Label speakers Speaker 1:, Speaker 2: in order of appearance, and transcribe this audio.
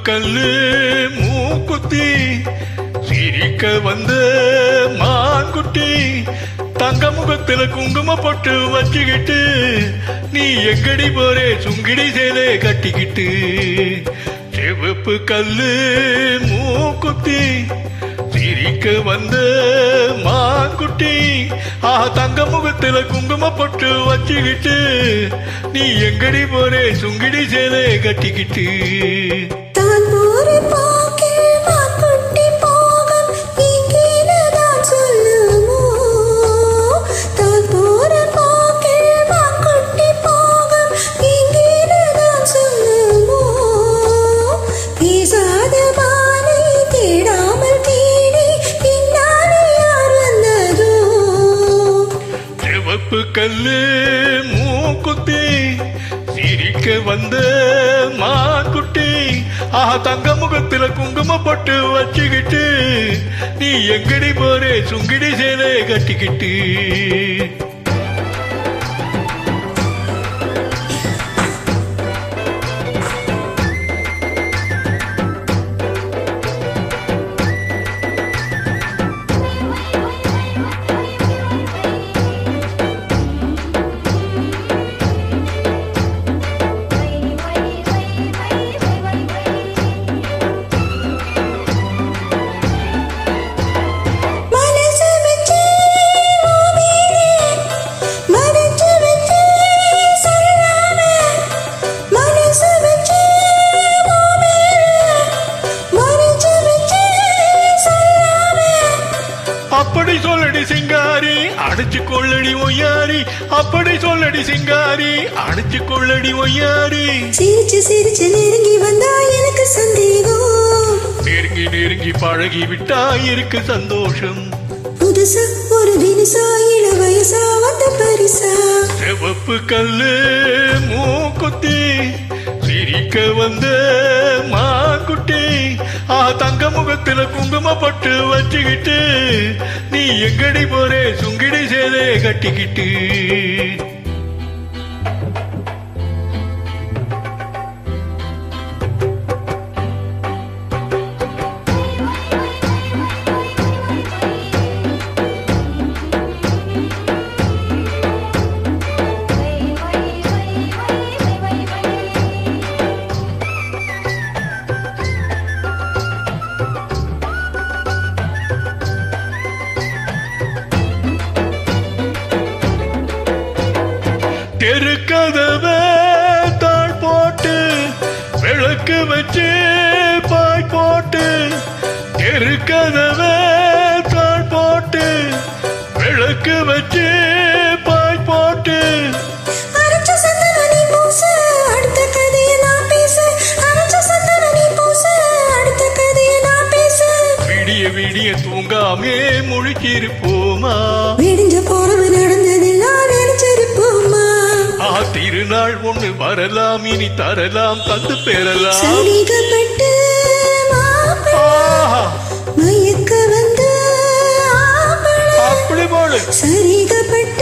Speaker 1: கல்லு மூக்குத்தி சிரிக்க வந்த மான்குட்டி தங்க முகத்துல குங்கும பொட்டு வச்சுக்கிட்டு நீ எங்கடி போறே சுங்கிடி சேலை கட்டிக்கிட்டு சிவப்பு கல்லு மூக்குத்தி சிரிக்க வந்த மான்குட்டி தங்க முகத்துல குங்கும பொட்டு வச்சுக்கிட்டு நீ எங்கடி போறே சுங்கிடி சேலை கட்டிக்கிட்டு கல்லு மூக்குத்தி சிரிக்க வந்த மான்குட்டி தங்க முகத்துல குங்கும பொட்டு வச்சுக்கிட்டு நீ எங்கடி போறே சுங்கிடி சேலை கட்டிக்கிட்டு அப்படி சொல்லடி சிங்காரி அடிச்சு கொள்ளடி ஒய்யாரி அப்படி சொல்லடி சிங்காரி அடிச்சு கொள்ளடி ஒய்யாரி
Speaker 2: சிரிச்சு சிரிச்சு நெருங்கி வந்தா எனக்கு சந்தேகம்
Speaker 1: நெருங்கி நெருங்கி பழகி விட்டா இருக்கு சந்தோஷம்
Speaker 2: புதுசா ஒரு தினசா இள வயசா வந்த பரிசா
Speaker 1: சிவப்பு கல்லு மூக்குத்தி சிரிக்க வந்த மான்குட்டி தங்க முகத்துல குங்கும பட்டு வச்சுக்கிட்டு நீ எங்கடி போறே சுங்கிடி சேலை கட்டிக்கிட்டு தெருக்கதவே தாழ் போட்டு விளக்கு வச்சு பாய் போட்டு தெருக்கதவே தாழ் போட்டு விளக்கு வச்சு பாய் போட்டு விடிய விடிய தூங்காமே முழிச்சிருப்போமா
Speaker 2: விடிஞ்ச போறவு நடந்ததெல்லாம் நினைச்சிருப்போமா
Speaker 1: திருநாள் ஒண்ணு வரலாம் இனி தரலாம் தந்து பெறலாம்
Speaker 2: சரிகப்பட்டு மயக்க வந்து
Speaker 1: அப்படி போடு
Speaker 2: சரிகப்பட்டு